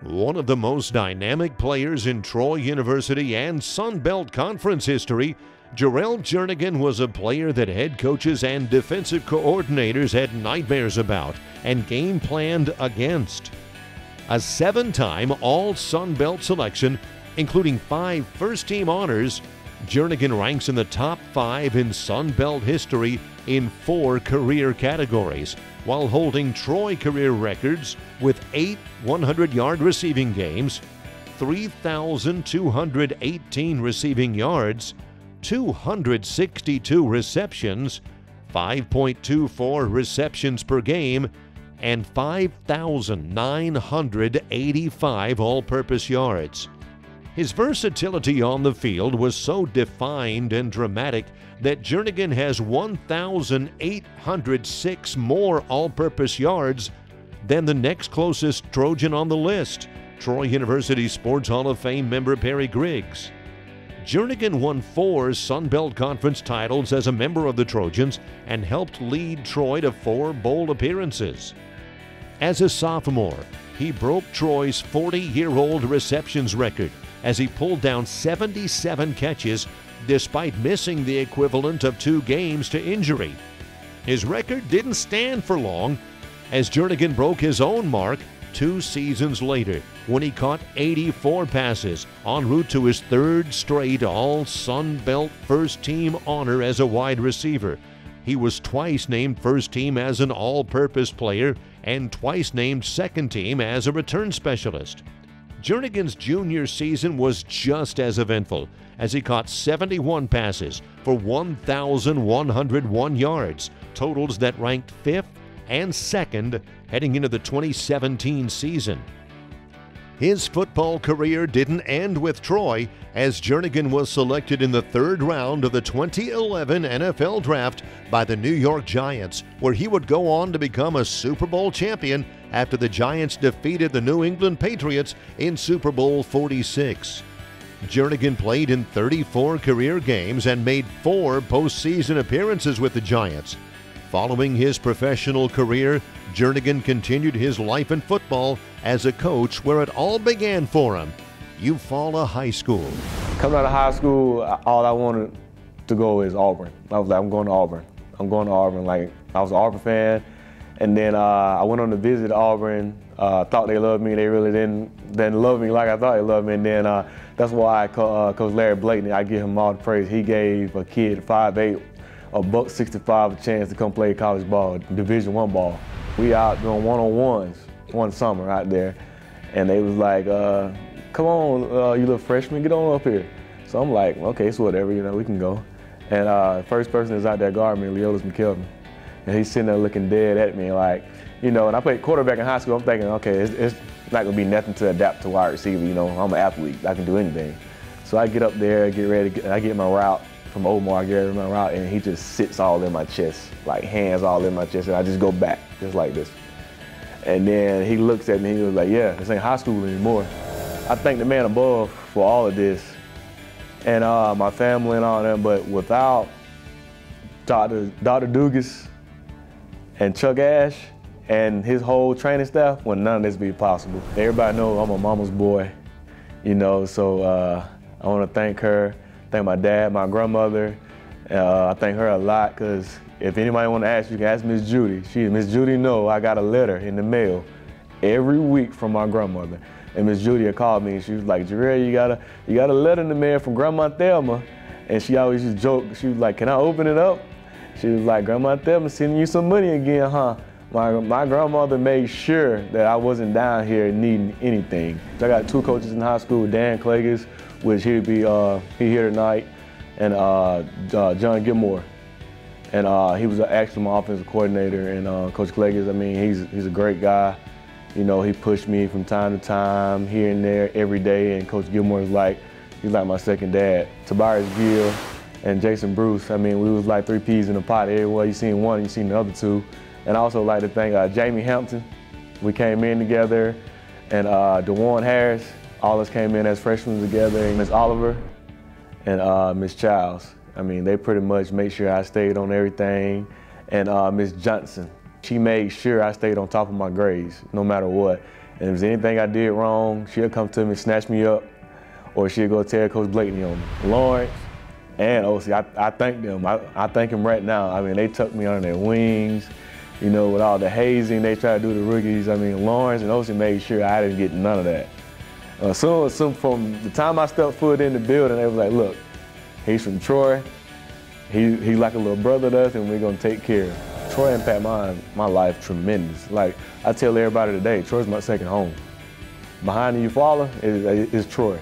One of the most dynamic players in Troy University and Sun Belt Conference history, Jerrel Jernigan was a player that head coaches and defensive coordinators had nightmares about and game planned against. A 7-time All-Sun Belt selection, including 5 first-team honors, Jernigan ranks in the top 5 in Sun Belt history in 4 career categories, while holding Troy career records with 8 100-yard receiving games, 3,218 receiving yards, 262 receptions, 5.24 receptions per game, and 5,985 all-purpose yards. His versatility on the field was so defined and dramatic that Jernigan has 1,806 more all-purpose yards than the next closest Trojan on the list, Troy University Sports Hall of Fame member Perry Griggs. Jernigan won 4 Sun Belt Conference titles as a member of the Trojans and helped lead Troy to 4 bowl appearances. As a sophomore, he broke Troy's 40-year-old receptions record as he pulled down 77 catches despite missing the equivalent of 2 games to injury. His record didn't stand for long as Jernigan broke his own mark 2 seasons later when he caught 84 passes en route to his 3rd straight All-Sun Belt first-team honor as a wide receiver. He was twice named first-team as an all-purpose player and twice named second-team as a return specialist. Jernigan's junior season was just as eventful as he caught 71 passes for 1,101 yards, totals that ranked 5th and 2nd heading into the 2017 season. His football career didn't end with Troy, as Jernigan was selected in the 3rd round of the 2011 NFL Draft by the New York Giants, where he would go on to become a Super Bowl champion after the Giants defeated the New England Patriots in Super Bowl 46. Jernigan played in 34 career games and made 4 postseason appearances with the Giants. Following his professional career, Jernigan continued his life in football as a coach where it all began for him, Eufaula High School. Coming out of high school, all I wanted to go is Auburn. I was like, I'm going to Auburn. I'm going to Auburn. Like, I was an Auburn fan. And then I went on to visit Auburn. Thought they loved me. They really didn't love me like I thought they loved me. And then that's why Coach Larry Blakeney, I give him all the praise. He gave a kid 5'8", $165 a chance to come play college ball, Division I ball. We out doing one-on-ones one summer out there, and they was like, come on, you little freshman, get on up here. So I'm like, okay, it's whatever, you know, we can go. And first person is out there guarding me, Leolis McKelvin. And he's sitting there looking dead at me like, you know, and I played quarterback in high school. I'm thinking, okay, it's not gonna be nothing to adapt to wide receiver, you know, I'm an athlete, I can do anything. So I get up there, get ready, I get my route from Omar, I get ready my route, and he just sits all in my chest, like hands all in my chest, and I just go back, just like this. And then he looks at me, he was like, yeah, this ain't high school anymore. I thank the man above for all of this, and my family and all that, but without Dr. Dugas and Chuck Ash and his whole training staff, would none of this be possible. Everybody knows I'm a mama's boy, you know, so I want to thank her, thank my dad, my grandmother. I thank her a lot, because if anybody want to ask, you can ask Miss Judy. Miss Judy know I got a letter in the mail every week from my grandmother. And Miss Judy called me and she was like, Jerrel, you got a letter in the mail from Grandma Thelma. And she always just joke, she was like, can I open it up? She was like, Grandma Thelma sending you some money again, huh? My grandmother made sure that I wasn't down here needing anything. I got 2 coaches in high school, Dan Claggis, which he here tonight, and John Gilmore. And he was actually my offensive coordinator. And Coach Claggis, I mean, he's a great guy. You know, he pushed me from time to time, here and there, every day. And Coach Gilmore is like, he's like my second dad. Tobias Gill and Jason Bruce, I mean, we was like 3 peas in a pot. Everywhere you seen one, you seen the other 2. And I also like to thank Jamie Hampton. We came in together, and DeWarn Harris, all us came in as freshmen together, and Miss Oliver and Miss Childs. I mean, they pretty much made sure I stayed on everything. And Miss Johnson, she made sure I stayed on top of my grades, no matter what. And if there's anything I did wrong, she'll come to me, snatch me up, or she'll go tell Coach Blakeney on me. Lawrence and OC, I thank them. I thank them right now. I mean, they took me under their wings. You know, with all the hazing they try to do to rookies, I mean, Lawrence and OC made sure I didn't get none of that. So from the time I stepped foot in the building, they was like, look, he's from Troy. He's like a little brother to us, and we're gonna take care of him. Troy impacted my life tremendous. Like I tell everybody today, Troy's my second home. Behind the Eufaula is Troy.